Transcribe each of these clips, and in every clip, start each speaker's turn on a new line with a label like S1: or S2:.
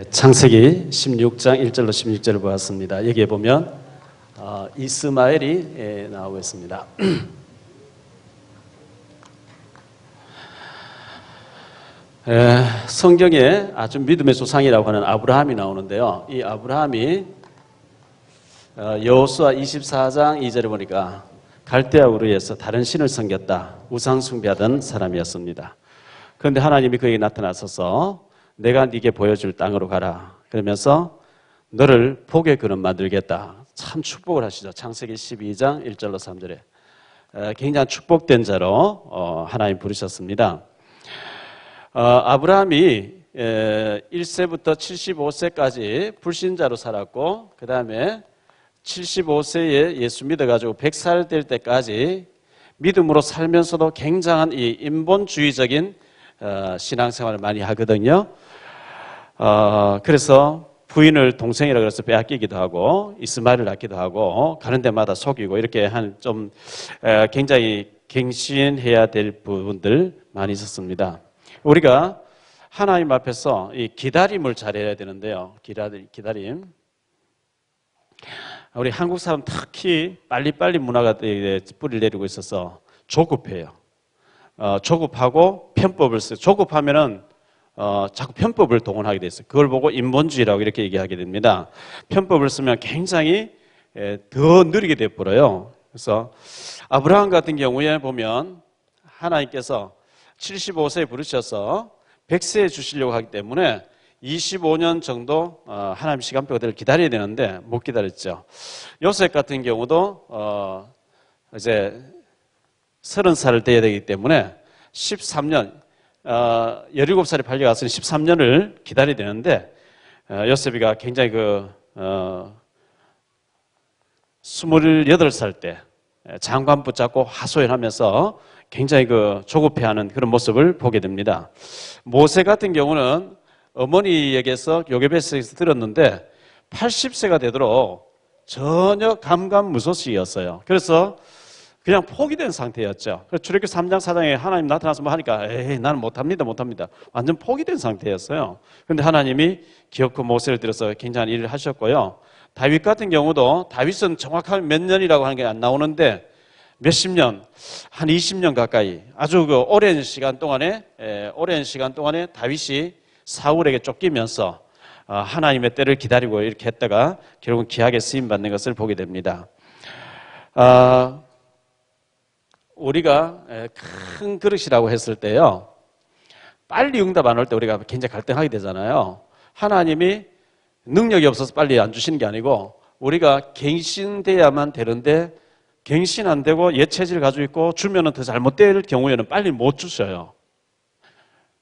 S1: 창세기 16장 1절로 16절을 보았습니다. 여기에 보면 이스마엘이 나오고 있습니다. 성경에 아주 믿음의 조상이라고 하는 아브라함이 나오는데요. 이 아브라함이 여호수아 24장 2절에 보니까 갈대아 우르에서 다른 신을 섬겼다. 우상 숭배하던 사람이었습니다. 그런데 하나님이 그에게 나타나셔서 내가 네게 보여줄 땅으로 가라. 그러면서 너를 복의 근원 만들겠다. 참 축복을 하시죠. 창세기 12장 1절로 3절에 굉장히 축복된 자로 하나님 부르셨습니다. 아브라함이 1세부터 75세까지 불신자로 살았고 그 다음에 75세에 예수 믿어가지고 100살 될 때까지 믿음으로 살면서도 굉장한 이 인본주의적인 신앙생활을 많이 하거든요. 그래서 부인을 동생이라 그래서 빼앗기기도 하고 이스마엘을 낳기도 하고 가는 데마다 속이고 이렇게 한 좀 굉장히 갱신해야 될 부분들 많이 있었습니다. 우리가 하나님 앞에서 이 기다림을 잘해야 되는데요. 기다림. 우리 한국 사람 특히 빨리빨리 문화가 뿌리를 내리고 있어서 조급해요. 조급하고 편법을 써요. 조급하면은 자꾸 편법을 동원하게 돼 있어요. 그걸 보고 인본주의라고 이렇게 얘기하게 됩니다. 편법을 쓰면 굉장히 더 느리게 돼버려요. 그래서 아브라함 같은 경우에 보면 하나님께서 75세에 부르셔서 100세에 주시려고 하기 때문에 25년 정도 하나님 시간표를 기다려야 되는데 못 기다렸죠. 요셉 같은 경우도 이제 30살을 돼야 되기 때문에 13년 17살에 팔려갔으니 13년을 기다려야 되는데 요셉이가 굉장히 28살 때 장관 붙잡고 하소연하면서 굉장히 조급해하는 그런 모습을 보게 됩니다. 모세 같은 경우는 어머니에게서 요게벳에서 들었는데 80세가 되도록 전혀 감감무소식이었어요. 그래서 그냥 포기된 상태였죠. 그래서 출애굽기 3장 4장에 하나님 나타나서 뭐 하니까 에이 나는 못합니다. 완전 포기된 상태였어요. 그런데 하나님이 기어코 모세를 들어서 굉장한 일을 하셨고요. 다윗 같은 경우도 다윗은 정확하게 몇 년이라고 하는 게 안 나오는데 몇십 년, 한 20년 가까이 아주 오랜 시간 동안에 다윗이 사울에게 쫓기면서 하나님의 때를 기다리고 이렇게 했다가 결국은 귀하게 쓰임받는 것을 보게 됩니다. 우리가 큰 그릇이라고 했을 때요, 빨리 응답 안 올 때 우리가 굉장히 갈등하게 되잖아요. 하나님이 능력이 없어서 빨리 안 주시는 게 아니고 우리가 갱신돼야만 되는데 갱신 안 되고 예체질 가지고 있고 주면은 더 잘못될 경우에는 빨리 못 주셔요.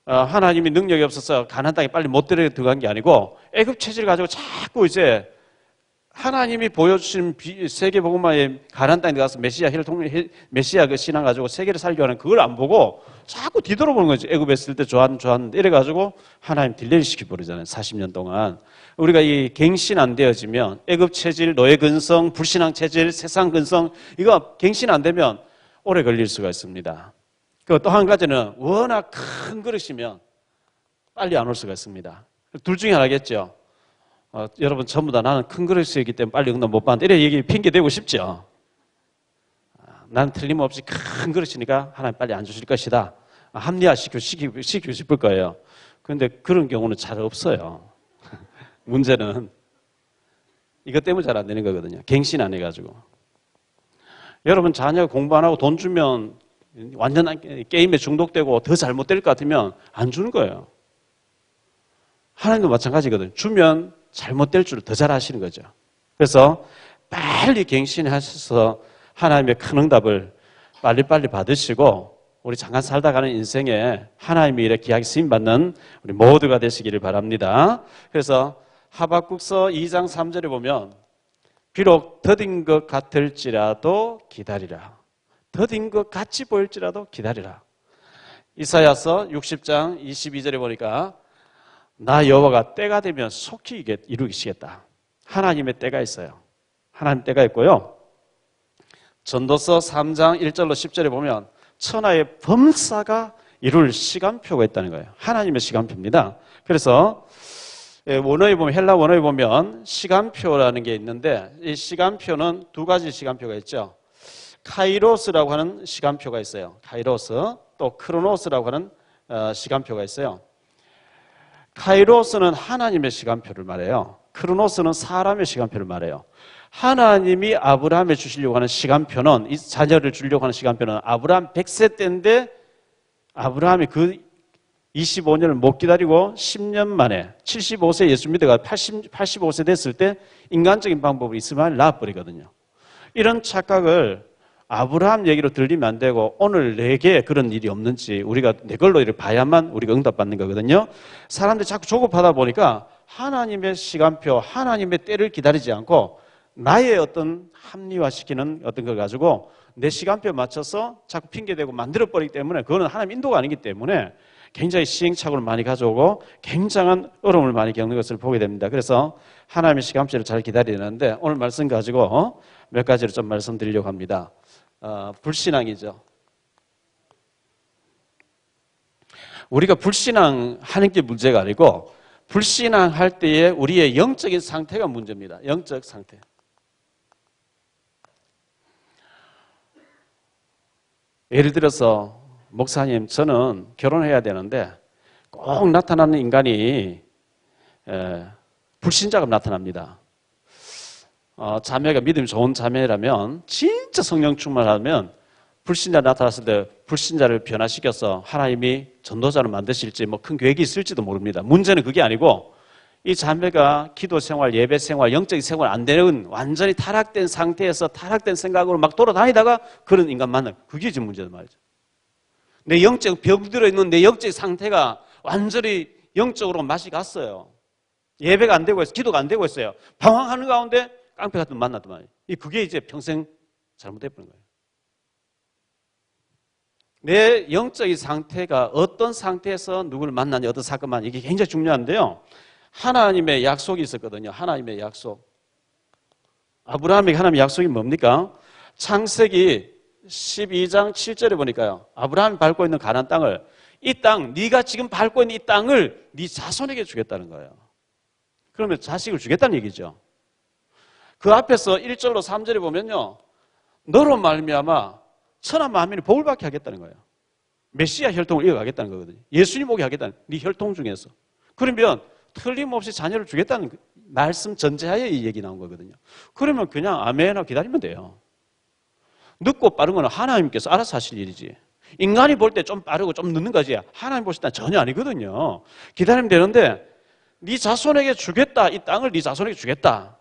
S1: 하나님이 능력이 없어서 가나안 땅에 빨리 못 들어간 게 아니고 애굽 체질 가지고 자꾸 이제 하나님이 보여주신 세계복음화의 가나안 땅에 가서 메시아 그 신앙 가지고 세계를 살게 하는 그걸 안 보고 자꾸 뒤돌아보는 거죠. 애굽에 있을 때 좋았는데 이래가지고 하나님 딜레이 시켜버리잖아요. 40년 동안. 우리가 이 갱신 안 되어지면 애굽 체질, 노예 근성, 불신앙 체질, 세상 근성 이거 갱신 안 되면 오래 걸릴 수가 있습니다. 그 또 한 가지는 워낙 큰 그릇이면 빨리 안 올 수가 있습니다. 둘 중에 하나겠죠. 여러분 전부 다 나는 큰 그릇이기 때문에 빨리 응답 못 받는다. 이래 얘기 핑계 대고 싶죠. 나는 틀림없이 큰 그릇이니까 하나님 빨리 안 주실 것이다. 합리화시키고 싶을 거예요. 그런데 그런 경우는 잘 없어요. 문제는 이것 때문에 잘 안 되는 거거든요. 갱신 안 해가지고. 여러분 자녀가 공부 안 하고 돈 주면 완전 게임에 중독되고 더 잘못될 것 같으면 안 주는 거예요. 하나님도 마찬가지거든요. 주면 잘못될 줄을 더 잘 아시는 거죠. 그래서 빨리 갱신하셔서 하나님의 큰 응답을 빨리빨리 받으시고 우리 잠깐 살다 가는 인생에 하나님의 일에 귀하게 쓰임받는 우리 모두가 되시기를 바랍니다. 그래서 하박국서 2장 3절에 보면 비록 더딘 것 같을지라도 기다리라. 더딘 것 같이 보일지라도 기다리라. 이사야서 60장 22절에 보니까 나 여호와가 때가 되면 속히 이루시겠다. 하나님의 때가 있어요. 하나님 때가 있고요. 전도서 3장 1절로 10절에 보면 천하의 범사가 이룰 시간표가 있다는 거예요. 하나님의 시간표입니다. 그래서 원어에 보면, 헬라 원어에 보면 시간표라는 게 있는데, 이 시간표는 두 가지 시간표가 있죠. 카이로스라고 하는 시간표가 있어요. 카이로스. 또 크로노스라고 하는 시간표가 있어요. 카이로스는 하나님의 시간표를 말해요. 크로노스는 사람의 시간표를 말해요. 하나님이 아브라함에 주시려고 하는 시간표는, 이 자녀를 주려고 하는 시간표는 아브라함 100세 때인데, 아브라함이 그 25년을 못 기다리고 10년 만에 75세 예수 믿어가 85세 됐을 때 인간적인 방법으로 이스마엘 낳아버리거든요. 이런 착각을 아브라함 얘기로 들리면 안 되고, 오늘 내게 그런 일이 없는지 우리가 내 걸로 이렇게 봐야만 우리가 응답받는 거거든요. 사람들이 자꾸 조급하다 보니까 하나님의 시간표, 하나님의 때를 기다리지 않고 나의 어떤 합리화시키는 어떤 걸 가지고 내 시간표에 맞춰서 자꾸 핑계대고 만들어버리기 때문에, 그거는 하나님 인도가 아니기 때문에 굉장히 시행착오를 많이 가져오고 굉장한 어려움을 많이 겪는 것을 보게 됩니다. 그래서 하나님의 시간표를 잘 기다려야 되는데, 오늘 말씀 가지고 몇 가지를 좀 말씀드리려고 합니다. 불신앙이죠. 우리가 불신앙하는 게 문제가 아니고, 불신앙할 때에 우리의 영적인 상태가 문제입니다. 영적 상태. 예를 들어서, 목사님, 저는 결혼해야 되는데 꼭 나타나는 인간이 불신자가 나타납니다. 자매가 믿음이 좋은 자매라면, 진짜 성령 충만하면 불신자 나타났을 때 불신자를 변화시켜서 하나님이 전도자를 만드실지 뭐 큰 계획이 있을지도 모릅니다. 문제는 그게 아니고, 이 자매가 기도 생활, 예배 생활, 영적인 생활 안 되는 완전히 타락된 상태에서 타락된 생각으로 막 돌아다니다가 그런 인간 만나, 그게 지금 문제다 말이죠. 내 영적 병들어 있는 내 영적 상태가 완전히 영적으로 맛이 갔어요. 예배가 안 되고 있어요. 기도가 안 되고 있어요. 방황하는 가운데 깡패 같은 분 만났단 말이에요. 그게 이제 평생 잘못돼버린 거예요. 내 영적인 상태가 어떤 상태에서 누구를 만나냐, 어떤 사건만, 이게 굉장히 중요한데요. 하나님의 약속이 있었거든요. 하나님의 약속. 아브라함에게 하나님의 약속이 뭡니까? 창세기 12장 7절에 보니까요, 아브라함이 밟고 있는 가나안 땅을, 이 땅, 네가 지금 밟고 있는 이 땅을 네 자손에게 주겠다는 거예요. 그러면 자식을 주겠다는 얘기죠. 그 앞에서 1절로 3절에 보면요, 너로 말미암아 천하 만민이 복을 받게 하겠다는 거예요. 메시아 혈통을 이어가겠다는 거거든요. 예수님 오게 하겠다는, 네 혈통 중에서. 그러면 틀림없이 자녀를 주겠다는 말씀 전제하에 이 얘기 나온 거거든요. 그러면 그냥 아멘하고 기다리면 돼요. 늦고 빠른 건 하나님께서 알아서 하실 일이지. 인간이 볼 때 좀 빠르고 좀 늦는 거지, 하나님 보실 때 전혀 아니거든요. 기다리면 되는데, 네 자손에게 주겠다, 이 땅을 네 자손에게 주겠다.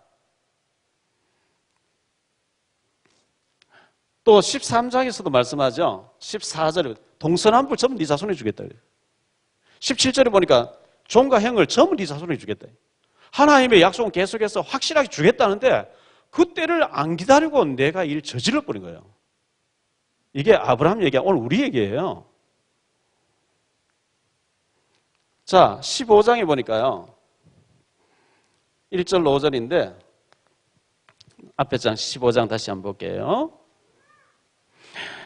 S1: 또 13장에서도 말씀하죠. 14절에 동서남북 전부 네 자손에게 주겠다. 17절에 보니까 종과 형을 전부 네 자손에게 주겠다. 하나님의 약속은 계속해서 확실하게 주겠다는데, 그때를 안 기다리고 내가 일 저질러 버린 거예요. 이게 아브라함 얘기야. 오늘 우리 얘기예요. 자, 15장에 보니까요, 1절로 5절인데, 앞에 장 15장 다시 한번 볼게요.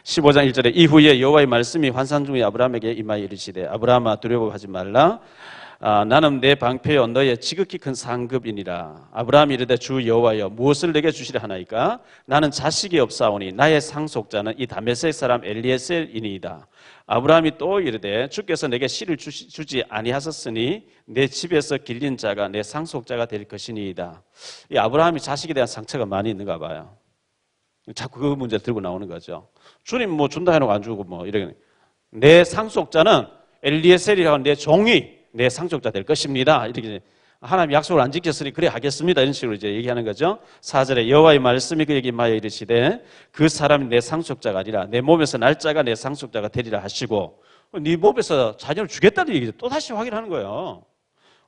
S1: 15장 1절에 이후에 여호와의 말씀이 환상 중에 아브라함에게 임하여 이르시되, 아브라함아 두려워하지 말라. 나는 내 방패여 너의 지극히 큰 상급이니라. 아브라함이 이르되 주 여호와여 무엇을 내게 주시려 하나이까? 나는 자식이 없사오니 나의 상속자는 이 다메섹 사람 엘리에셀이니이다. 아브라함이 또 이르되 주께서 내게 씨를 주지 아니하셨으니 내 집에서 길린 자가 내 상속자가 될 것이니이다. 이 아브라함이 자식에 대한 상처가 많이 있는가 봐요. 자꾸 그 문제를 들고 나오는 거죠. 주님 뭐 준다 해놓고 안 주고 뭐 이러게. 내 상속자는 엘리에셀이라고 내 종이 내 상속자 될 것입니다. 이렇게 하나님 약속을 안 지켰으니 그래 하겠습니다. 이런 식으로 이제 얘기하는 거죠. 4절에 여호와의 말씀이 그에게 임하여 이르시되 그 사람이 내 상속자가 아니라 내 몸에서 날짜가 내 상속자가 되리라 하시고, 네 몸에서 자녀를 주겠다는 얘기죠. 또 다시 확인하는 거예요.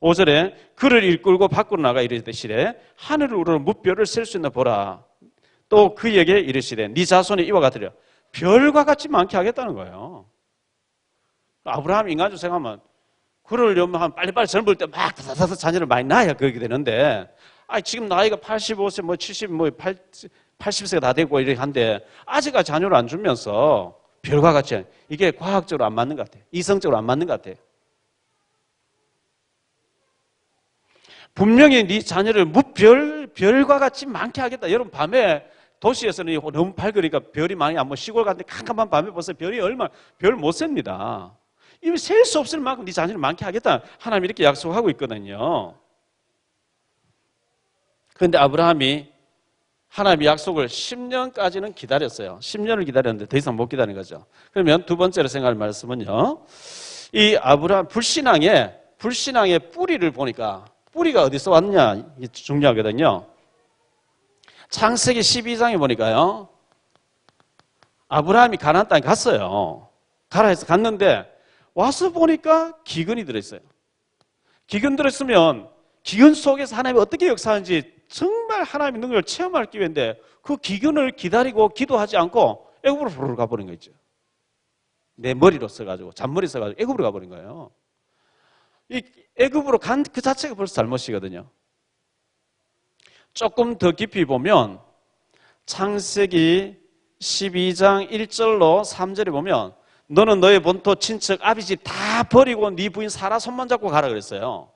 S1: 5절에 그를 이끌고 밖으로 나가 이르시되 하늘을 우러러 무뼈를 셀 수 있나 보라. 또 그에게 이르시되 네 자손이 이와 같으리라. 별과 같이 많게 하겠다는 거예요. 아브라함 인간적으로 생각하면 그러려면 한 빨리빨리 젊을 때 막 다다다다 자녀를 많이 낳아야 그렇게 되는데, 지금 나이가 85세, 뭐 70, 뭐 80세가 다 되고 이렇게 한데 아직까지 자녀를 안 주면서 별과 같이, 이게 과학적으로 안 맞는 것 같아요. 이성적으로 안 맞는 것 같아요. 분명히 네 자녀를 별과 같이 많게 하겠다. 여러분 밤에 도시에서는 너무 밝으니까 별이 많이 안 보여. 시골 갔는데 캄캄한 밤에 보세요. 별이 얼마나 별 못 셉니다. 이미 셀 수 없을 만큼 네 자녀를 많게 하겠다. 하나님이 이렇게 약속하고 있거든요. 그런데 아브라함이 하나님의 약속을 10년까지는 기다렸어요. 10년을 기다렸는데 더 이상 못 기다린 거죠. 그러면 두 번째로 생각할 말씀은요. 이 아브라함 불신앙의 뿌리를 보니까 뿌리가 어디서 왔냐 이게 중요하거든요. 창세기 12장에 보니까요. 아브라함이 가나안 땅에 갔어요. 가라 해서 갔는데 와서 보니까 기근이 들어있어요. 기근 들어있으면 기근 속에서 하나님이 어떻게 역사하는지 정말 하나님의 능력을 체험할 기회인데 그 기근을 기다리고 기도하지 않고 애굽으로 부르르 가버린 거 있죠. 내 머리로 써가지고 잔머리 써가지고 애굽으로 가버린 거예요. 이 애굽으로 간 그 자체가 벌써 잘못이거든요. 조금 더 깊이 보면 창세기 12장 1절로 3절에 보면 너는 너의 본토 친척 아비집 다 버리고 네 부인 사라 손만 잡고 가라 그랬어요.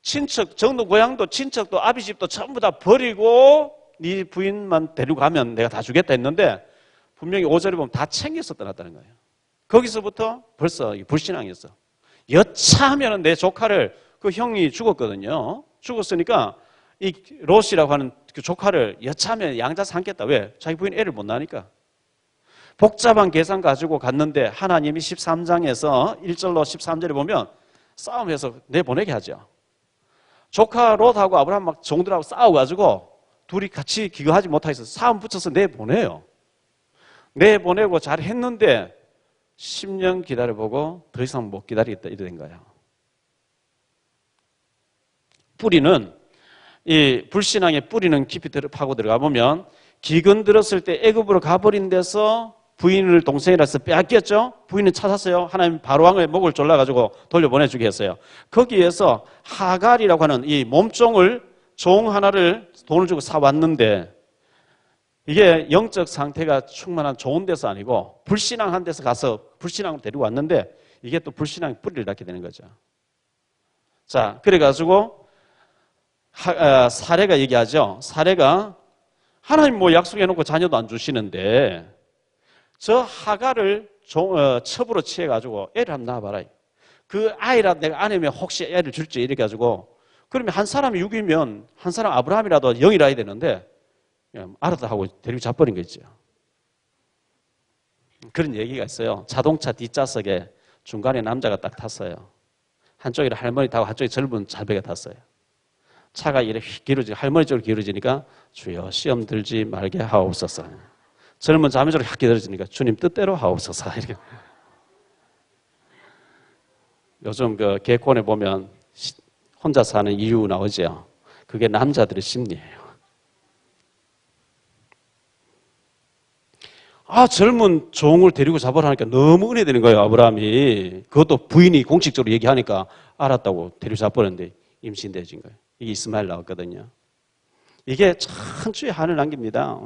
S1: 친척 정도 고향도 친척도 아비집도 전부 다 버리고 네 부인만 데리고 가면 내가 다 주겠다 했는데 분명히 5절에 보면 다 챙겨서 떠났다는 거예요. 거기서부터 벌써 불신앙이었어. 여차하면 내 조카를 그 형이 죽었거든요. 죽었으니까 이 롯이라고 하는 그 조카를 여차하면 양자 삼겠다. 왜? 자기 부인 애를 못 낳으니까. 복잡한 계산 가지고 갔는데 하나님이 13장에서 1절로 13절에 보면 싸움해서 내보내게 하죠. 조카 롯하고 아브라함 막 종들하고 싸워가지고 둘이 같이 기거하지 못하겠어서 싸움 붙여서 내보내요. 내보내고 잘했는데 10년 기다려보고 더 이상 못 기다리겠다 이래 된 거예요. 뿌리는 이 불신앙의 뿌리는 깊이 파고 들어가 보면 기근 들었을 때 애굽으로 가버린 데서 부인을 동생이라서 빼앗겼죠. 부인은 찾았어요. 하나님 바로왕의 목을 졸라가지고 돌려보내주게 했어요. 거기에서 하갈이라고 하는 이 몸종을 종 하나를 돈을 주고 사왔는데 이게 영적 상태가 충만한 좋은 데서 아니고 불신앙한 데서 가서 불신앙으로 데리고 왔는데 이게 또 불신앙의 뿌리를 낳게 되는 거죠. 자, 그래가지고 사례가 얘기하죠. 사례가 하나님 뭐 약속해놓고 자녀도 안 주시는데 저 하갈을 첩으로 취해가지고 애를 한번 낳아봐라. 그 아이라도 내가 아내면 혹시 애를 줄지 이렇게 가지고 그러면 한 사람이 6이면 한 사람 아브라함이라도 0이라 해야 되는데 알았다 하고 데리고 잡버린 거 있죠. 그런 얘기가 있어요. 자동차 뒷좌석에 중간에 남자가 딱 탔어요. 한쪽에 할머니 타고 한쪽에 젊은 자배가 탔어요. 차가 이렇게 길어지고 할머니 쪽으로 길어지니까 주여 시험 들지 말게 하옵소서. 젊은 자매 쪽으로 확 길어지니까 주님 뜻대로 하옵소서. 이렇게. 요즘 그 개콘에 보면 혼자 사는 이유 나오죠. 그게 남자들의 심리예요. 젊은 종을 데리고 잡으라 하니까 너무 은혜되는 거예요, 아브라함이. 그것도 부인이 공식적으로 얘기하니까 알았다고 데리고 잡았는데 임신되어진 거예요. 이게 이스마엘 나왔거든요. 이게 천추의 한을 남깁니다.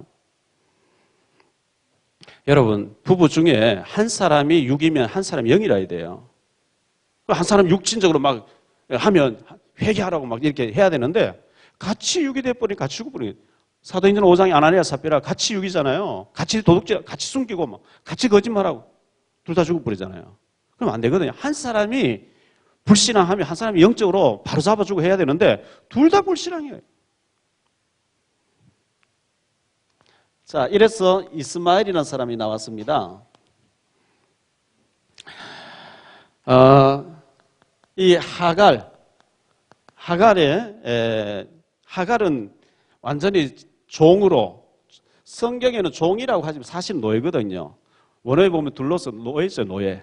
S1: 여러분, 부부 중에 한 사람이 6이면 한 사람이 0이라 해야 돼요. 한 사람 육신적으로 막 하면 회개하라고 막 이렇게 해야 되는데 같이 6이 돼버리니 같이 죽어버리니 사도행전 5장에 아나니아 삽비라 같이 6이잖아요. 같이 도둑질, 같이 숨기고 막 같이 거짓말하고 둘 다 죽어버리잖아요. 그럼 안 되거든요. 한 사람이 불신앙하면 한 사람이 영적으로 바로 잡아주고 해야 되는데 둘 다 불신앙이에요. 자, 이래서 이스마엘이라는 사람이 나왔습니다. 이 하갈은 완전히 종으로, 성경에는 종이라고 하지만 사실 노예거든요. 원어에 보면 둘러서 노예죠, 노예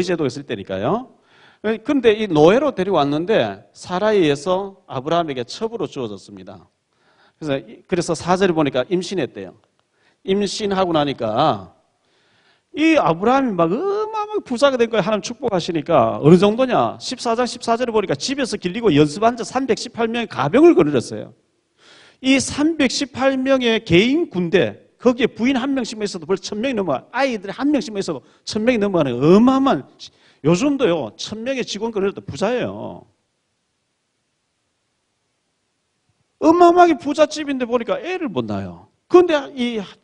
S1: 제도가 있을 때니까요. 그런데 이 노예로 데려왔는데 사라이에서 아브라함에게 첩으로 주어졌습니다. 그래서 4절에 보니까 임신했대요. 임신하고 나니까 이 아브라함이 막 어마어마하게 부자가 된 거예요. 하나님 축복하시니까. 어느 정도냐? 14장 14절에 보니까 집에서 길리고 연습한 자 318명의 가병을 거느렸어요. 이 318명의 개인 군대, 거기에 부인 한 명씩만 있어도 벌써 1000명이 넘어가. 아이들이 한 명씩만 있어도 1000명이 넘어가는 어마어마한, 요즘도요 1000명의 직원 거느렸다 부자예요. 어마어마하게 부잣집인데 보니까 애를 못 낳아요. 그런데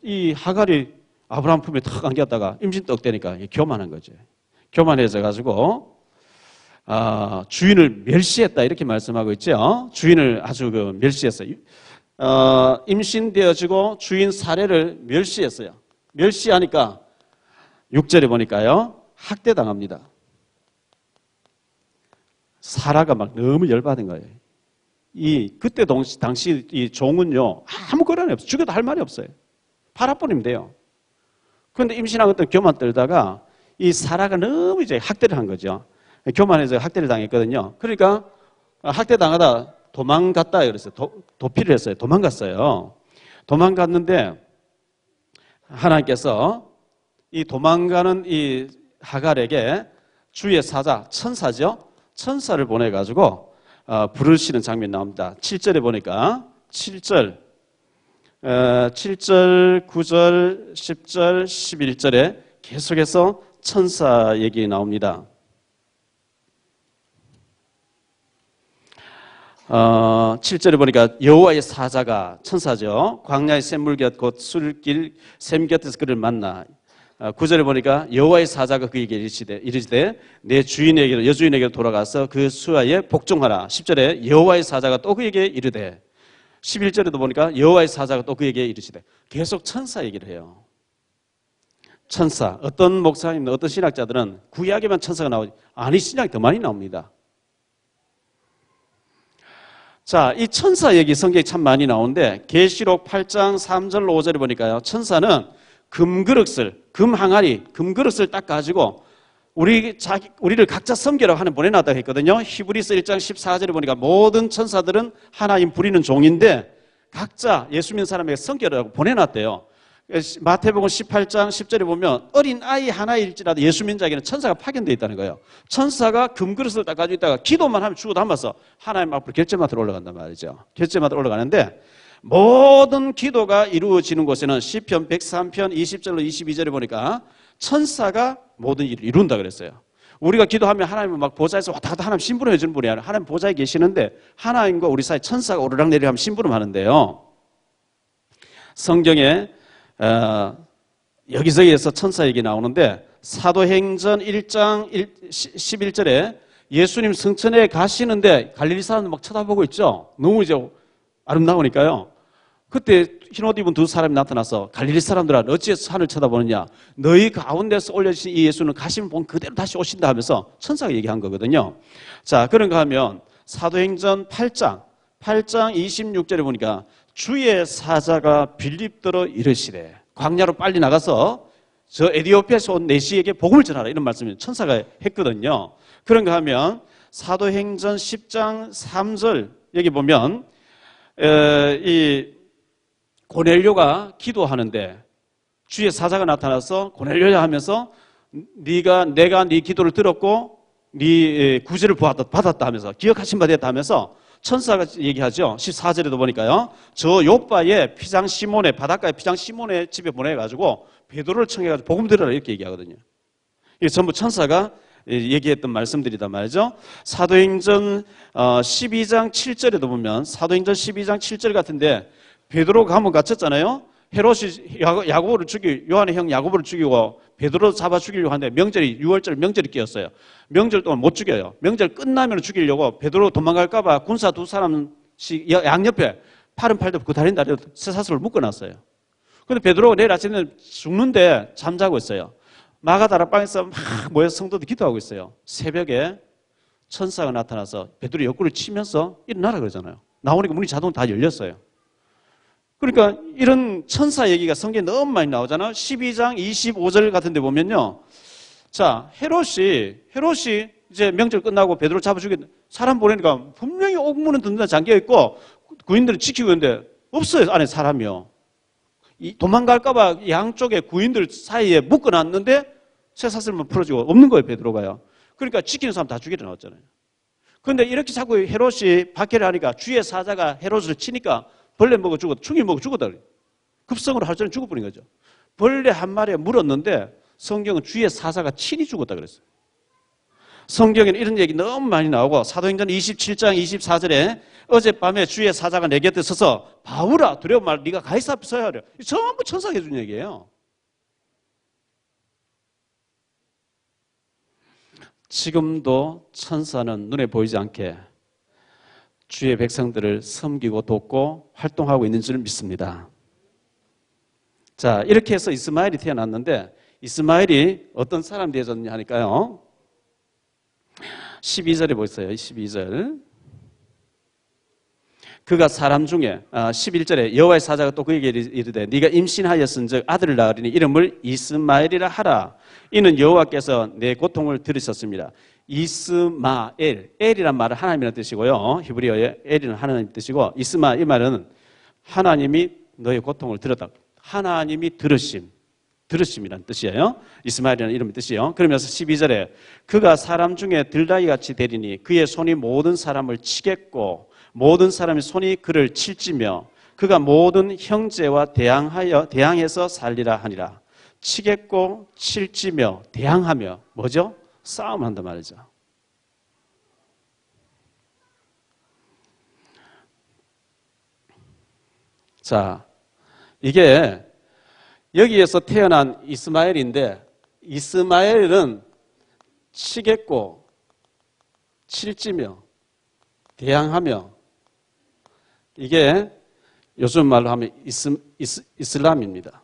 S1: 이 하갈이 아브라함 품에 탁 안겼다가 임신 떡 되니까 교만한 거지. 교만해져 가지고 주인을 멸시했다 이렇게 말씀하고 있죠. 주인을 아주 멸시했어요. 임신되어지고 주인 사례를 멸시했어요. 멸시하니까 6절에 보니까요 학대당합니다. 사라가 막 너무 열받은 거예요. 그때 당시 이 종은요 아무 거란이 없어요. 죽여도 할 말이 없어요. 팔아버리면 돼요. 그런데 임신한 것도 교만 떨다가 이 사라가 너무 이제 학대를 한 거죠. 교만해서 학대를 당했거든요. 그러니까 학대당하다 도망갔다 그랬어요. 도피를 했어요. 도망갔어요. 도망갔는데 하나님께서 이 도망가는 이 하갈에게 주의 사자, 천사죠. 천사를 보내가지고 부르시는 장면이 나옵니다. 7절에 보니까 7절, 9절, 10절, 11절에 계속해서 천사 얘기 나옵니다. 7절에 보니까 여호와의 사자가 천사죠. 광야의 샘물 곁 곧 술길 샘 곁에서 그를 만나. 9절에 보니까 여호와의 사자가 그에게 이르시되 내 주인에게로 여주인에게로 돌아가서 그 수하에 복종하라. 10절에 여호와의 사자가 또 그에게 이르되 11절에도 보니까 여호와의 사자가 또 그에게 이르시되 계속 천사 얘기를 해요. 천사. 어떤 목사님, 어떤 신학자들은 구약에만 천사가 나오지 아니 신약이 더 많이 나옵니다. 자, 이 천사 얘기 성경에 참 많이 나오는데 계시록 8장 3절 5절에 보니까요. 천사는 금그릇을, 금항아리, 금그릇을 딱 가지고 우리를 각자 섬기라고 하는 보내놨다고 했거든요. 히브리서 1장 14절에 보니까 모든 천사들은 하나님 부리는 종인데 각자 예수 믿는 사람에게 섬기라고 보내놨대요. 마태복음 18장 10절에 보면 어린 아이 하나일지라도 예수 믿는 자에게는 천사가 파견되어 있다는 거예요. 천사가 금그릇을 딱 가지고 있다가 기도만 하면 주고 담아서 하나님 앞으로 결제마다 올라간단 말이죠. 결제마다 올라가는데 모든 기도가 이루어지는 곳에는 시편 103편 20절로 22절에 보니까 천사가 모든 일을 이룬다 그랬어요. 우리가 기도하면 하나님은 막 보좌에서 왔다 갔다 하나님 심부름해 주는 분이 아니라 하나님 보좌에 계시는데 하나님과 우리 사이 천사가 오르락내리락 심부름하는데요. 성경에 여기저기에서 천사 얘기 나오는데 사도행전 1장 11절에 예수님 성천에 가시는데 갈릴리 사람들 막 쳐다보고 있죠. 너무 이제 아름다우니까요. 그때 흰옷 입은 두 사람이 나타나서 갈릴리 사람들아 어찌해서 산을 쳐다보느냐. 너희 가운데서 올려주신 이 예수는 가시면 본 그대로 다시 오신다 하면서 천사가 얘기한 거거든요. 자, 그런가 하면 사도행전 8장 26절에 보니까 주의 사자가 빌립더러 이르시되 광야로 빨리 나가서 저 에디오피아에서 온 내시에게 복음을 전하라 이런 말씀을 천사가 했거든요. 그런가 하면 사도행전 10장 3절 여기 보면 이 고넬료가 기도하는데 주의 사자가 나타나서 고넬료야 하면서 내가 네 기도를 들었고 네 구제를 받았다 하면서 기억하신 바 됐다 하면서 천사가 얘기하죠. 14절에도 보니까요. 저 요바의 피장 시몬의 바닷가의 피장 시몬의 집에 보내가지고 베드로를 청해가지고 복음 들으라 이렇게 얘기하거든요. 이게 전부 천사가 얘기했던 말씀들이단 말이죠. 사도행전 12장 7절에도 보면 사도행전 12장 7절 같은데 베드로가 감옥 갇혔잖아요. 헤롯이 요한의 형 야고보를 죽이고 베드로 잡아 죽이려고 하는데 명절이 6월절 명절이 끼었어요. 명절 동안 못 죽여요. 명절 끝나면 죽이려고 베드로 도망갈까 봐 군사 두 사람씩 양옆에 팔은 팔도 그 다리는 다리로 쇠사슬을 묶어놨어요. 근데 베드로가 내일 아침에 죽는데 잠자고 있어요. 마가다락방에서 막 모여서 성도들 기도하고 있어요. 새벽에 천사가 나타나서 베드로 옆구리를 치면서 일어나라 그러잖아요. 나오니까 문이 자동으로 다 열렸어요. 그러니까 이런 천사 얘기가 성경에 너무 많이 나오잖아요. 12장 25절 같은 데 보면요. 자, 헤롯이 이제 명절 끝나고 베드로 잡아 죽였 사람 보내니까 분명히 옥문은 든든한 잠겨있고 구인들을 지키고 있는데 없어요. 안에 사람이요. 도망갈까 봐 양쪽에 구인들 사이에 묶어놨는데 쇠사슬만 풀어지고 없는 거예요. 베드로가요. 그러니까 지키는 사람 다 죽이려 나왔잖아요. 그런데 이렇게 자꾸 헤롯이 박해를 하니까 주의 사자가 헤롯을 치니까 벌레 먹어 죽었다. 충이 먹어 죽었다. 급성으로 할 줄은 죽어버린 거죠. 벌레 한 마리에 물었는데 성경은 주의 사자가 친히 죽었다 그랬어요. 성경에는 이런 얘기 너무 많이 나오고 사도행전 27장 24절에 어젯밤에 주의 사자가 내 곁에 서서 바울아 두려워 말 네가 가이사 앞에 서야 하려. 전부 천사가 해준 얘기예요. 지금도 천사는 눈에 보이지 않게 주의 백성들을 섬기고 돕고 활동하고 있는 줄 믿습니다. 자, 이렇게 해서 이스마엘이 태어났는데 이스마엘이 어떤 사람 되어졌냐 하니까요. 12절에 보세요. 12절. 그가 사람 중에 11절에 여호와의 사자가 또 그에게 이르되 네가 임신하였은즉 아들을 낳으리니 이름을 이스마엘이라 하라. 이는 여호와께서 내 고통을 들으셨습니다. 이스마엘, 엘이란 말은 하나님이라는 뜻이고요. 히브리어의 엘이는 하나님 뜻이고 이스마 이 말은 하나님이 너의 고통을 들었다. 하나님이 들으심이라는 뜻이에요. 이스마엘이라는 이름의 뜻이요. 그러면서 12절에 그가 사람 중에 들다이같이 되리니 그의 손이 모든 사람을 치겠고 모든 사람의 손이 그를 칠지며 그가 모든 형제와 대항해서 살리라 하니라. 치겠고 칠지며 대항하며 뭐죠? 싸움한단 말이죠. 자, 이게 여기에서 태어난 이스마엘인데 이스마엘은 치겠고 칠지며 대항하며 이게 요즘 말로 하면 이슬람입니다.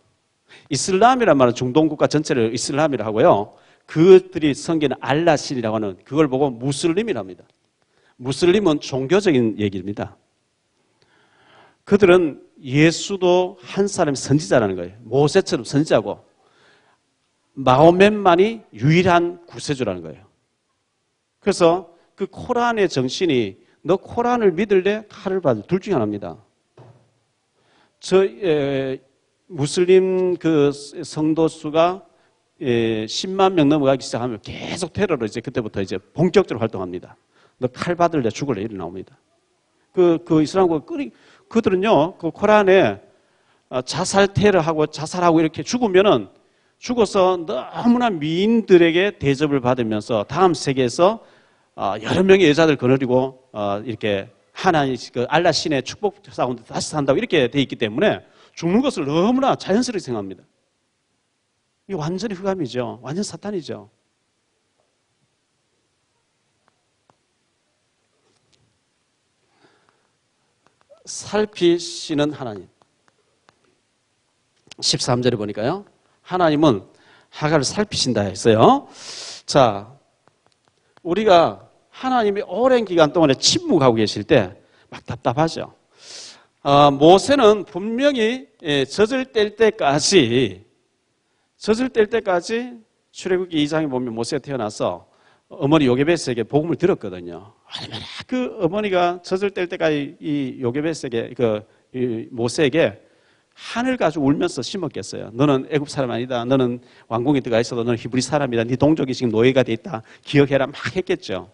S1: 이슬람이란 말은 중동 국가 전체를 이슬람이라고 하고요. 그들이 섬기는 알라 신이라고 하는 그걸 보고 무슬림이랍니다. 무슬림은 종교적인 얘기입니다. 그들은 예수도 한 사람의 선지자라는 거예요. 모세처럼 선지자고 마호멧만이 유일한 구세주라는 거예요. 그래서 그 코란의 정신이 너 코란을 믿을래? 칼을 받을 둘 중에 하나입니다. 무슬림 그 성도 수가 10만 명 넘어가기 시작하면 계속 테러로 이제 그때부터 이제 본격적으로 활동합니다. 너 칼 받을래? 죽을래? 이래 나옵니다. 그 이슬람국 그들은요, 그 코란에 자살 테러하고 자살하고 이렇게 죽어서 너무나 미인들에게 대접을 받으면서 다음 세계에서 여러 명의 여자들 거느리고 이렇게 하나님 그 알라 신의 축복 가운데 다시 산다고 이렇게 돼 있기 때문에 죽는 것을 너무나 자연스럽게 생각합니다. 이게 완전히 흑암이죠. 완전 사탄이죠. 살피시는 하나님. 13절에 보니까요. 하나님은 하갈을 살피신다 했어요. 자, 우리가 하나님이 오랜 기간 동안에 침묵하고 계실 때 막 답답하죠. 모세는 분명히 젖을 뗄 때까지 출애굽기 2장에 보면 모세가 태어나서 어머니 요게벳에게 복음을 들었거든요. 얼마나 그 어머니가 젖을 뗄 때까지 이 요게벳에게 이 모세에게 한을 가지고 울면서 심었겠어요. 너는 애굽 사람 아니다. 너는 왕궁에 들어가 있어도 너는 히브리 사람이다. 네 동족이 지금 노예가 돼 있다. 기억해라 막 했겠죠.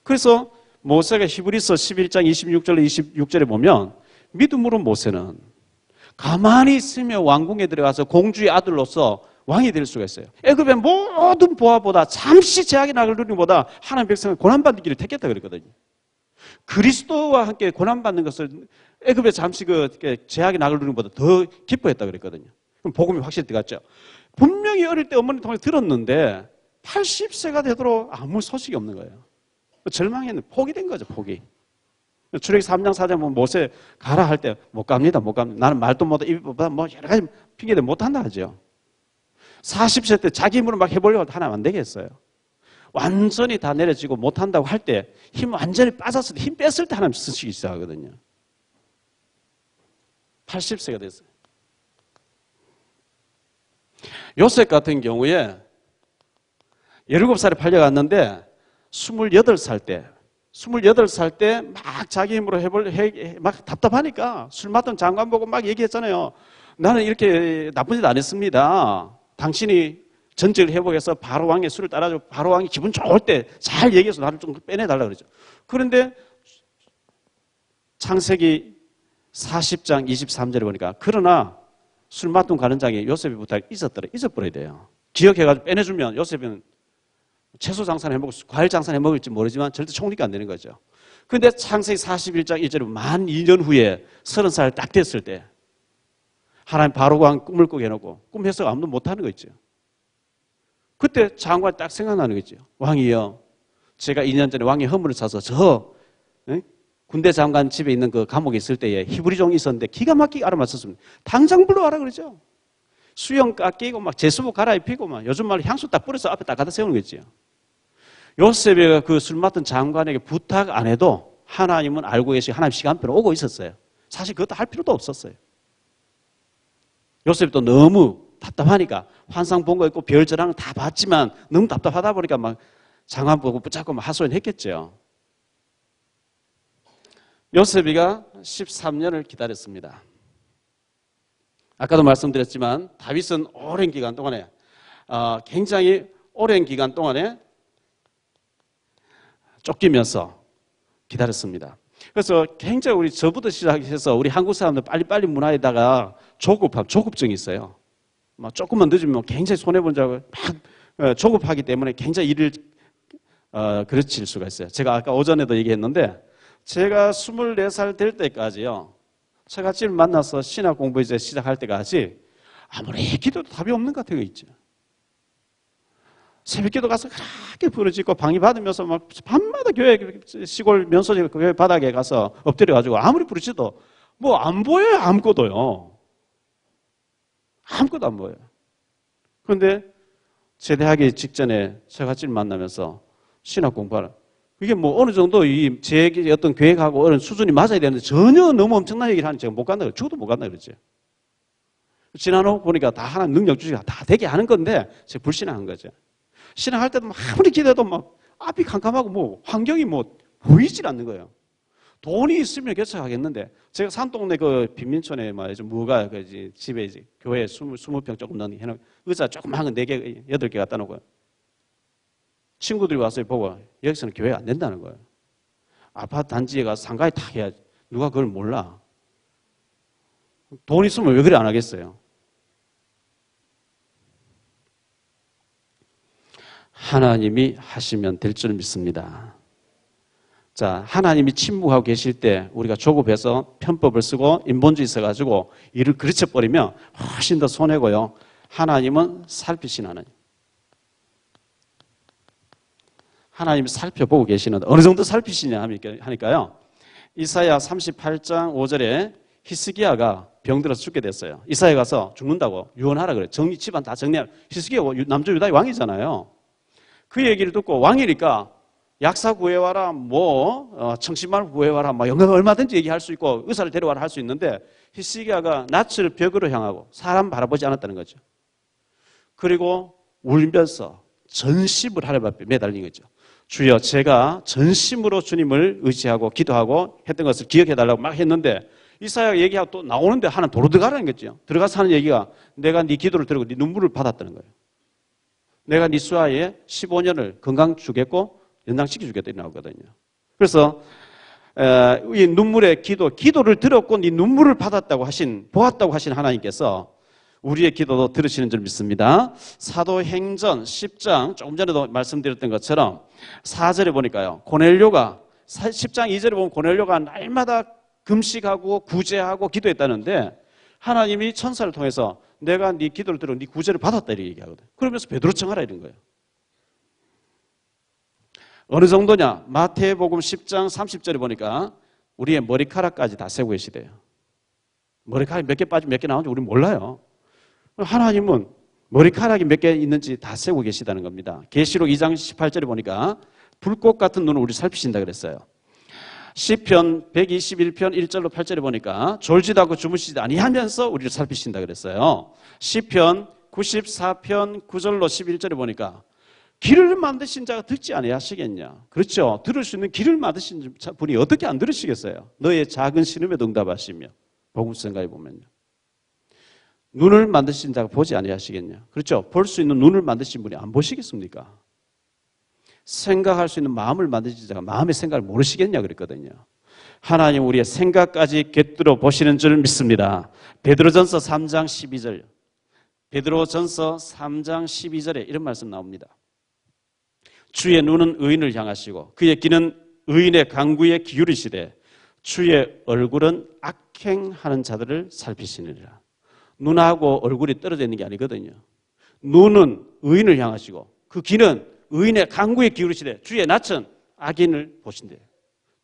S1: 그래서 모세가 히브리서 11장 26절 26절에 보면 믿음으로 모세는 가만히 있으며 왕궁에 들어가서 공주의 아들로서 왕이 될 수가 있어요. 애굽의 모든 보아보다 잠시 제약의 낙을 누리는 것보다 하나님 백성은 고난받는 길을 택했다 그랬거든요. 그리스도와 함께 고난받는 것을 애굽에 잠시 제약의 낙을 누리는 것보다 더 기뻐했다 그랬거든요. 그럼 복음이 확실히 들어갔죠. 분명히 어릴 때 어머니 통해 들었는데 80세가 되도록 아무 소식이 없는 거예요. 절망했는데 포기된 거죠. 포기. 출애굽기 3장 4장 보면 모세 가라 할 때 못 갑니다. 나는 말도 못하고 입보다 뭐 여러 가지 핑계대 못한다 하죠. 40세 때 자기 힘으로 막 해보려고 하나면 안 되겠어요. 완전히 다 내려지고 못한다고 할 때 힘 완전히 빠졌을 때 힘 뺐을 때 하나님 쓰시기 시작하거든요. 80세가 됐어요. 요셉 같은 경우에 17살에 팔려갔는데 28살 때 막 자기 힘으로 막 답답하니까 술 맡던 장관 보고 막 얘기했잖아요. 나는 이렇게 나쁜 짓 안 했습니다. 당신이 전직을 회복해서 바로 왕의 술을 따라주고 바로 왕이 기분 좋을 때 잘 얘기해서 나를 좀 빼내달라 그러죠. 그런데 창세기 40장 23절에 보니까 그러나 술 맡던 가는 장에 요셉이 부탁 잊어버려야 돼요. 기억해가지고 빼내주면 요셉은 채소 장사는 해먹을 수, 과일 장사는 해먹을지 모르지만 절대 총리가 안 되는 거죠. 그런데 창세기 41장 1절에 만 2년 후에 30살 딱 됐을 때 하나님 바로가 꿈을 꾸게 해놓고 꿈 해석 아무도 못하는 거 있죠. 그때 장관이 딱 생각나는 거죠. 왕이요, 제가 2년 전에 왕의 허물을 사서 군대 장관 집에 있는 그 감옥에 있을 때에 히브리 종이 있었는데 기가 막히게 알아맞혔습니다. 당장 불러와라 그러죠. 수영 깎이고 막 제수복 갈아입히고 막 요즘 말로 향수 딱 뿌려서 앞에 딱 갖다 세우는 거죠. 요셉이 그 술 맡은 장관에게 부탁 안 해도 하나님은 알고 계시고 하나님 시간표로 오고 있었어요. 사실 그것도 할 필요도 없었어요. 요셉도 너무 답답하니까 환상 본 거 있고 별저랑 다 봤지만 너무 답답하다 보니까 막 장관 보고 붙잡고 막 하소연했겠죠. 요셉이가 13년을 기다렸습니다. 아까도 말씀드렸지만 다윗은 오랜 기간 동안에 굉장히 오랜 기간 동안에 쫓기면서 기다렸습니다. 그래서 굉장히 우리 저부터 시작해서 우리 한국 사람들 빨리빨리 문화에다가 조급증이 있어요. 막 조금만 늦으면 굉장히 손해본 줄 알고 막 조급하기 때문에 굉장히 일을 그르칠 수가 있어요. 제가 아까 오전에도 얘기했는데 제가 24살 될 때까지요, 처갓집을 만나서 신학 공부 이제 시작할 때까지 아무리 기도도 답이 없는 것 같은 거 있죠. 새벽기도 가서 그렇게 부르짖고 방위 받으면서 막 밤마다 교회 시골 면소지 교회 바닥에 가서 엎드려 가지고 아무리 부르짖어도 뭐 안 보여요. 아무것도요. 아무것도 안 보여요. 그런데 제대하기 직전에 처갓집을 만나면서 신학 공부하라. 이게 뭐 어느 정도 제 어떤 계획하고 어떤 수준이 맞아야 되는데 전혀 너무 엄청난 얘기를 하니 제가 못 간다 그래요. 죽어도 못 간다 그랬죠. 지난 후 보니까 다 하나님 능력 주시가 다 되게 하는 건데 제가 불신앙한 거죠. 신앙할 때도 막 아무리 기대도 막 앞이 캄캄하고 뭐 환경이 뭐 보이질 않는 거예요. 돈이 있으면 개척하겠는데 제가 산동네 그 빈민촌에 말이죠. 뭐가 그 집에 이제 교회 20평 조금 넘는 해놓은 의자 조그만 거 4개, 8개 갖다 놓고 친구들이 와서 보고 여기서는 교회가 안 된다는 거예요. 아파트 단지에 가서 상가에 탁 해야지. 누가 그걸 몰라. 돈 있으면 왜 그래 안 하겠어요. 하나님이 하시면 될 줄 믿습니다. 자, 하나님이 침묵하고 계실 때 우리가 조급해서 편법을 쓰고 인본주의 써가지고 일을 그르쳐버리면 훨씬 더 손해고요. 하나님은 살피신 하나님. 하나님이 살펴보고 계시는데 어느 정도 살피시냐 하니까요. 이사야 38장 5절에 히스기야가 병들어서 죽게 됐어요. 이사야 가서 죽는다고 유언하라 그래요. 집안 다 정리하라. 히스기야 남조 유다의 왕이잖아요. 그 얘기를 듣고 왕이니까 약사 구해와라, 청심환 구해와라, 영광 얼마든지 얘기할 수 있고 의사를 데려와라 할 수 있는데 히스기야가 낯을 벽으로 향하고 사람 바라보지 않았다는 거죠. 그리고 울면서 전심을 하나님 앞에 매달린 거죠. 주여, 제가 전심으로 주님을 의지하고 기도하고 했던 것을 기억해달라고 막 했는데 이사야가 얘기하고 또 나오는데 하나 도로 들어가라는 거죠. 들어가서 하는 얘기가 내가 네 기도를 들고 네 눈물을 받았다는 거예요. 내가 네 수하에 15년을 건강 주겠고 연장시켜 주겠다 나오거든요. 그래서 이 눈물의 기도를 들었고 네 눈물을 보았다고 하신 하나님께서 우리의 기도도 들으시는 줄 믿습니다. 사도행전 10장 조금 전에도 말씀드렸던 것처럼 4절에 보니까요. 고넬료가 10장 2절에 보면 고넬료가 날마다 금식하고 구제하고 기도했다는데 하나님이 천사를 통해서 내가 네 기도를 들어 네 구제를 받았다 이렇게 얘기하거든. 그러면서 베드로 청하라 이런 거예요. 어느 정도냐? 마태복음 10장 30절에 보니까 우리의 머리카락까지 다 세고 계시대요. 머리카락이 몇 개 빠지면 몇 개 나오는지 우리는 몰라요. 하나님은 머리카락이 몇 개 있는지 다 세고 계시다는 겁니다. 계시록 2장 18절에 보니까 불꽃 같은 눈을 우리 살피신다 그랬어요. 시편 121편 1절로 8절에 보니까 졸지도 않고 주무시지 아니하면서 우리를 살피신다 그랬어요. 시편 94편 9절로 11절에 보니까 길을 만드신 자가 듣지 아니하시겠냐. 그렇죠. 들을 수 있는 길을 만드신 분이 어떻게 안 들으시겠어요. 너의 작은 신음에도 응답하시며. 복음성가에 보면요. 눈을 만드신 자가 보지 아니하시겠냐. 그렇죠. 볼 수 있는 눈을 만드신 분이 안 보시겠습니까? 생각할 수 있는 마음을 만드신 자가 마음의 생각을 모르시겠냐 그랬거든요. 하나님 우리의 생각까지 꿰뚫어 보시는 줄 믿습니다. 베드로전서 3장 12절. 베드로전서 3장 12절에 이런 말씀 나옵니다. 주의 눈은 의인을 향하시고 그의 귀는 의인의 강구에 기울이시되 주의 얼굴은 악행하는 자들을 살피시느니라. 눈하고 얼굴이 떨어져 있는 게 아니거든요. 눈은 의인을 향하시고 그 귀는 의인의 강구에 기울이시되 주의 낯은 악인을 보신대요.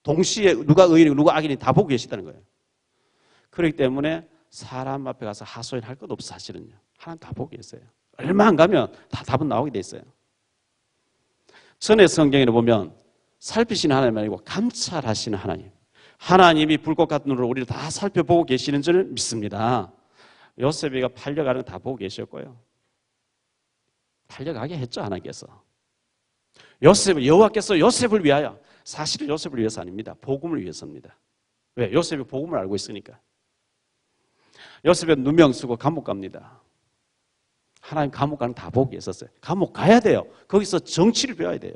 S1: 동시에 누가 의인이고 누가 악인이 다 보고 계시다는 거예요. 그렇기 때문에 사람 앞에 가서 하소연할 것 없어 사실은요. 하나님 다 보고 계세요. 얼마 안 가면 다 답은 나오게 돼 있어요. 전에 성경에는 보면 살피시는 하나님 아니고 감찰하시는 하나님. 하나님이 불꽃 같은 눈으로 우리를 다 살펴보고 계시는 줄 믿습니다. 요셉이가 팔려가는 거 다 보고 계셨고요. 팔려가게 했죠, 하나님께서. 여호와께서 요셉을 위하여, 사실은 요셉을 위해서 아닙니다. 복음을 위해서입니다. 왜? 요셉이 복음을 알고 있으니까. 요셉은 누명 쓰고 감옥 갑니다. 하나님 감옥 가는 다 보고 계셨어요. 감옥 가야 돼요. 거기서 정치를 배워야 돼요.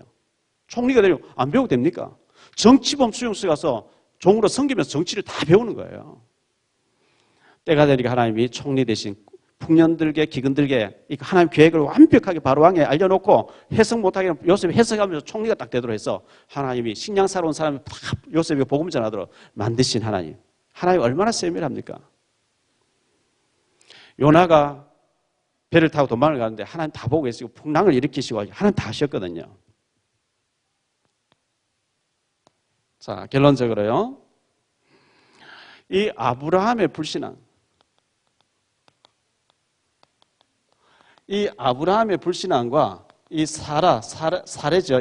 S1: 총리가 되려면 안 배워도 됩니까? 정치범 수용소에 가서 종으로 섬기면서 정치를 다 배우는 거예요. 때가 되니까 하나님이 총리 대신 풍년들게 기근들게 하나님 계획을 완벽하게 바로왕에 알려놓고 해석 못하게 요셉이 해석하면서 총리가 딱 되도록 해서 하나님이 식량 사러 온 사람이 요셉이 복음 전하도록 만드신 하나님. 하나님 얼마나 세밀합니까? 요나가 배를 타고 도망을 가는데 하나님 다 보고 계시고 풍랑을 일으키시고 하나님 다 하셨거든요. 자, 결론적으로요. 이 아브라함의 불신앙. 이 아브라함의 불신앙과 이 사례죠.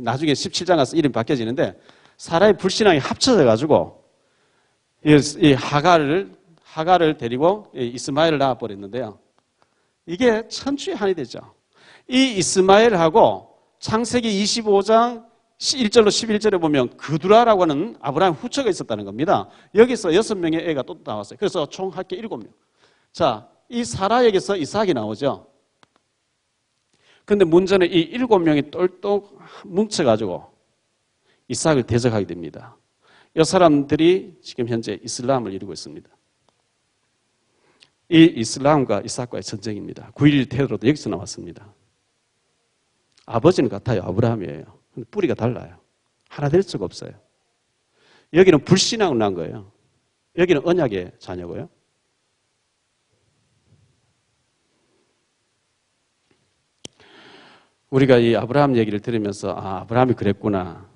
S1: 나중에 17장 가서 이름이 바뀌어지는데 사라의 불신앙이 합쳐져 가지고 이 하갈을 데리고 이스마엘을 낳아버렸는데요. 이게 천추의 한이 되죠. 이 이스마엘하고 창세기 25장 1절로 11절에 보면 그두라라고 하는 아브라함 후처가 있었다는 겁니다. 여기서 6명의 애가 또 나왔어요. 그래서 총 합계 7명. 자, 이 사라에게서 이삭이 나오죠. 근데 문제는 이 7명이 똘똘 뭉쳐가지고 이삭을 대적하게 됩니다. 이 사람들이 지금 현재 이슬람을 이루고 있습니다. 이 이슬람과 이삭과의 전쟁입니다. 9.11 테러도 여기서 나왔습니다. 아버지는 같아요. 아브라함이에요. 근데 뿌리가 달라요. 하나 될 수가 없어요. 여기는 불신앙을 난 거예요. 여기는 언약의 자녀고요. 우리가 이 아브라함 얘기를 들으면서 아브라함이 그랬구나.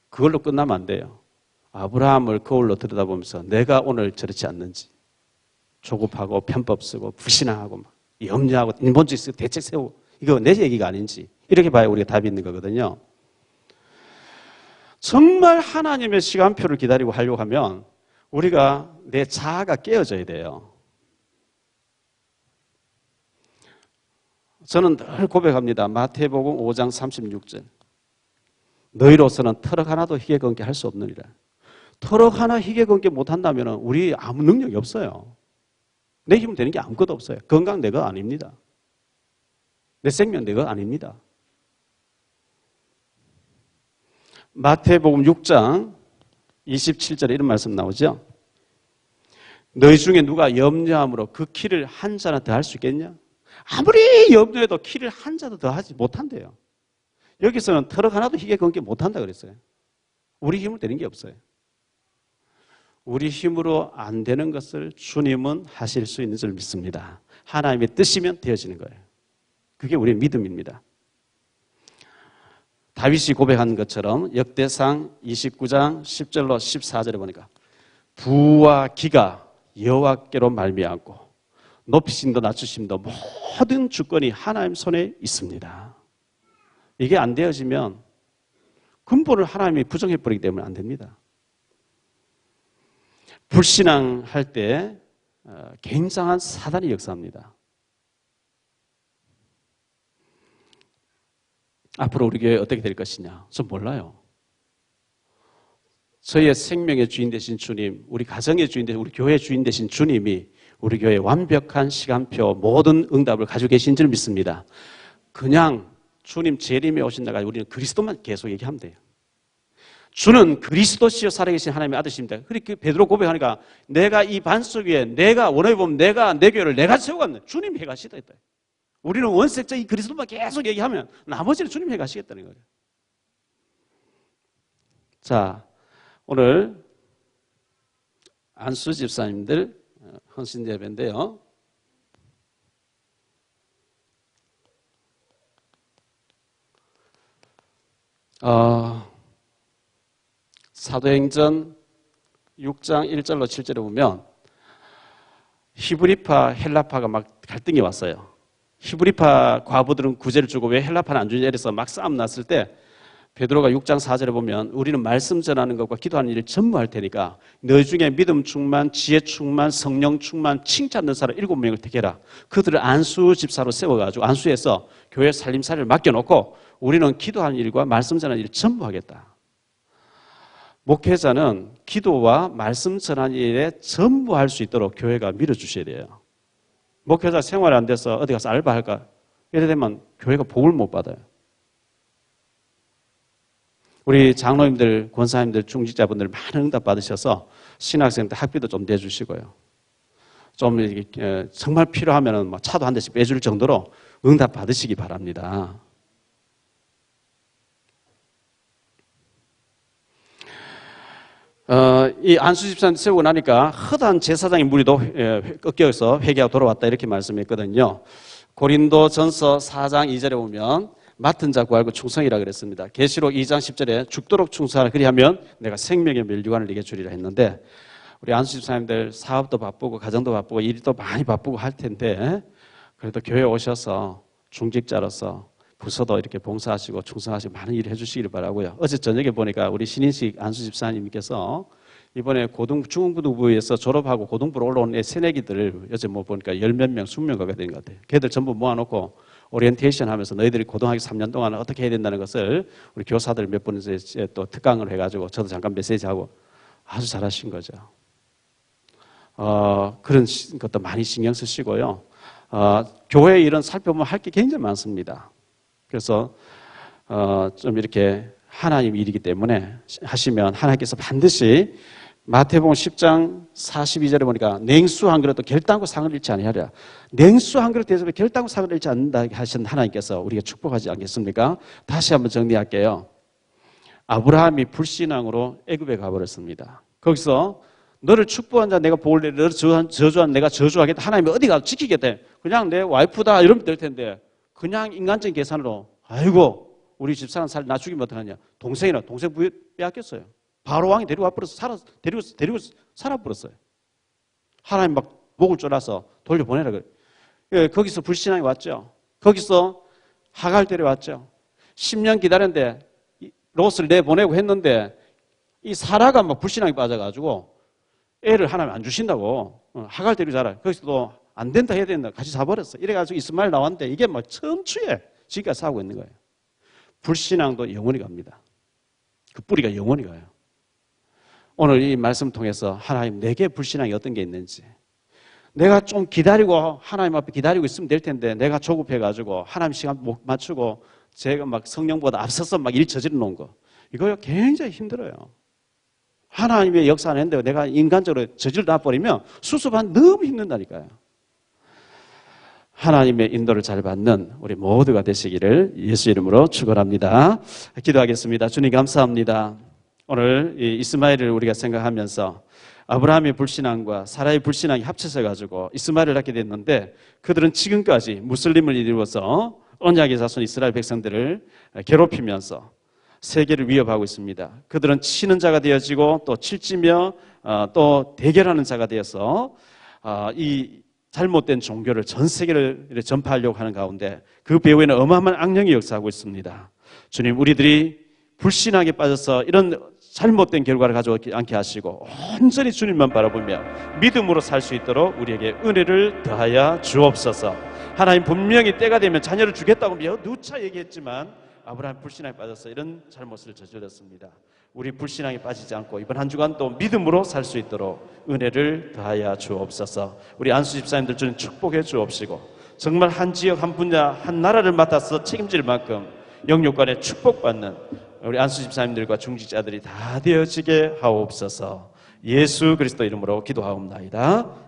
S1: 그걸로 끝나면 안 돼요. 아브라함을 거울로 들여다보면서 내가 오늘 저렇지 않는지 조급하고 편법 쓰고 불신앙하고 막 염려하고 인본주의 쓰고 대책 세우고 이거 내 얘기가 아닌지 이렇게 봐야 우리가 답이 있는 거거든요. 정말 하나님의 시간표를 기다리고 하려고 하면 우리가 내 자아가 깨어져야 돼요. 저는 늘 고백합니다. 마태복음 5장 36절. 너희로서는 터럭 하나도 희게 건게 할 수 없느니라. 터럭 하나 희게 건게 못한다면 우리 아무 능력이 없어요. 내 힘은 되는 게 아무것도 없어요. 건강 내 거 아닙니다. 내 생명 내 거 아닙니다. 마태복음 6장 27절에 이런 말씀 나오죠. 너희 중에 누가 염려함으로 그 키를 한 자나 더 할 수 있겠냐? 아무리 염려해도 키를 한 자도 더 하지 못한대요. 여기서는 터럭 하나도 희게 건게 못한다 그랬어요. 우리 힘을 되는 게 없어요. 우리 힘으로 안 되는 것을 주님은 하실 수 있는 줄 믿습니다. 하나님의 뜻이면 되어지는 거예요. 그게 우리의 믿음입니다. 다윗이 고백한 것처럼 역대상 29장 10절로 14절에 보니까 부와 기가 여호와께로 말미암고 높이심도 낮추심도 모든 주권이 하나님 손에 있습니다. 이게 안 되어지면 근본을 하나님이 부정해버리기 때문에 안 됩니다. 불신앙할 때 굉장한 사단이 역사합니다. 앞으로 우리 교회 어떻게 될 것이냐? 전 몰라요. 저희의 생명의 주인 되신 주님, 우리 가정의 주인 되신, 우리 교회의 주인 되신 주님이 우리 교회의 완벽한 시간표, 모든 응답을 가지고 계신 줄 믿습니다. 그냥 주님 재림에 오신다가 우리는 그리스도만 계속 얘기하면 돼요. 주는 그리스도시여 살아계신 하나님의 아들이십니다. 그렇게 베드로 고백하니까 내가 이 반석 위에 내가 원어에 보면 내가 내 교회를 내가 세워갔네. 주님이 해가시다 했다. 우리는 원색적 이 그리스도만 계속 얘기하면 나머지는 주님이 해가시겠다는 거예요. 자, 오늘 안수 집사님들 헌신 예배인데요. 사도행전 6장 1절로 7절에 보면 히브리파, 헬라파가 막 갈등이 왔어요. 히브리파 과부들은 구제를 주고 왜 헬라파는 안 주냐 이래서 막 싸움 났을 때 베드로가 6장 4절에 보면 우리는 말씀 전하는 것과 기도하는 일을 전부 할 테니까 너희 중에 믿음 충만, 지혜 충만, 성령 충만, 칭찬하는 사람 7명을 택해라. 그들을 안수 집사로 세워가지고 안수해서 교회 살림살이를 맡겨놓고 우리는 기도하는 일과 말씀 전하는 일을 전부 하겠다. 목회자는 기도와 말씀 전하는 일에 전부 할 수 있도록 교회가 밀어주셔야 돼요. 목회자 생활이 안 돼서 어디 가서 알바할까? 이래 되면 교회가 복을 못 받아요. 우리 장로님들, 권사님들, 중직자분들 많은 응답 받으셔서 신학생들 학비도 좀 내주시고요. 좀 정말 필요하면 차도 한 대씩 빼줄 정도로 응답 받으시기 바랍니다. 이 안수 집사님 세우고 나니까 허다한 제사장의 무리도 꺾여서 회개하고 돌아왔다 이렇게 말씀했거든요. 고린도전서 4장 2절에 보면 맡은 자 구하고 충성이라 그랬습니다. 계시록 2장 10절에 죽도록 충성하라 그리하면 내가 생명의 멸류관을 네게 주리라 했는데 우리 안수 집사님들 사업도 바쁘고 가정도 바쁘고 일도 많이 바쁘고 할 텐데 그래도 교회에 오셔서 중직자로서 부서도 이렇게 봉사하시고 충성하시고 많은 일을 해주시기를 바라고요. 어제 저녁에 보니까 우리 신인식 안수 집사님께서 이번에 중흥부부에서 졸업하고 고등부로 올라온 애 새내기들을 어제 보니까 10몇 명, 20명 가게 된 것 같아요. 걔들 전부 모아놓고 오리엔테이션 하면서 너희들이 고등학교 3년 동안 어떻게 해야 된다는 것을 우리 교사들 몇 분에서 또 특강을 해가지고 저도 잠깐 메시지하고 아주 잘하신 거죠. 그런 것도 많이 신경 쓰시고요. 교회 일은 살펴보면 할 게 굉장히 많습니다. 그래서 좀 이렇게 하나님 일이기 때문에 하시면 하나님께서 반드시 마태복음 10장 42절에 보니까 냉수 한 그릇도 결단코 상을 잃지 아니하리라. 냉수 한 그릇 대접에 결단코 상을 잃지 않는다 하신 하나님께서 우리가 축복하지 않겠습니까? 다시 한번 정리할게요. 아브라함이 불신앙으로 애굽에 가버렸습니다. 거기서 너를 축복한 자 내가 복을 내리, 너를 저주한 내가 저주하겠다. 하나님이 어디 가서 지키겠다. 그냥 내 와이프다 이러면 될 텐데 그냥 인간적인 계산으로 아이고 우리 집사람 살 나 죽이면 어떡하냐. 동생 부여 빼앗겼어요. 바로 왕이 데리고 와버려서 데리고 살아버렸어요. 하나님 막 목을 졸라서 돌려보내라 그래. 예, 거기서 불신앙이 왔죠. 거기서 하갈 데려왔죠. 10년 기다렸는데 롯을 내보내고 했는데 이 사라가 막 불신앙이 빠져가지고 애를 하나님 안 주신다고 하갈 데리고 자라. 거기서도 안 된다 해야 된다. 같이 사버렸어. 이래가지고 이스마엘 나왔는데 이게 막 천추에 지금까지 사고 있는 거예요. 불신앙도 영원히 갑니다. 그 뿌리가 영원히 가요. 오늘 이 말씀 통해서 하나님 내게 불신앙이 어떤 게 있는지 내가 좀 기다리고 하나님 앞에 기다리고 있으면 될 텐데 내가 조급해가지고 하나님 시간 못 맞추고 제가 막 성령보다 앞서서 막 일 저지러 놓은 거 이거 굉장히 힘들어요. 하나님의 역사 안 했는데 내가 인간적으로 저질러 놔버리면 수습한 너무 힘든다니까요. 하나님의 인도를 잘 받는 우리 모두가 되시기를 예수 이름으로 축원합니다. 기도하겠습니다. 주님 감사합니다. 오늘 이 이스마엘을 우리가 생각하면서 아브라함의 불신앙과 사라의 불신앙이 합쳐져 가지고 이스마엘을 낳게 됐는데 그들은 지금까지 무슬림을 이루어서 언약의 자손 이스라엘 백성들을 괴롭히면서 세계를 위협하고 있습니다. 그들은 치는 자가 되어지고 또 칠지며 또 대결하는 자가 되어서 이 잘못된 종교를 전 세계를 전파하려고 하는 가운데 그 배후에는 어마어마한 악령이 역사하고 있습니다. 주님, 우리들이 불신하게 빠져서 이런 잘못된 결과를 가져오지 않게 하시고 온전히 주님만 바라보며 믿음으로 살 수 있도록 우리에게 은혜를 더하여 주옵소서. 하나님 분명히 때가 되면 자녀를 주겠다고 누차 얘기했지만 아브라함 불신앙에 빠져서 이런 잘못을 저질렀습니다. 우리 불신앙에 빠지지 않고 이번 한 주간도 믿음으로 살 수 있도록 은혜를 더하여 주옵소서. 우리 안수 집사님들 주님 축복해 주옵시고 정말 한 지역 한 분야 한 나라를 맡아서 책임질 만큼 영육간에 축복받는 우리 안수 집사님들과 중직자들이 다 되어지게 하옵소서. 예수 그리스도 이름으로 기도하옵나이다.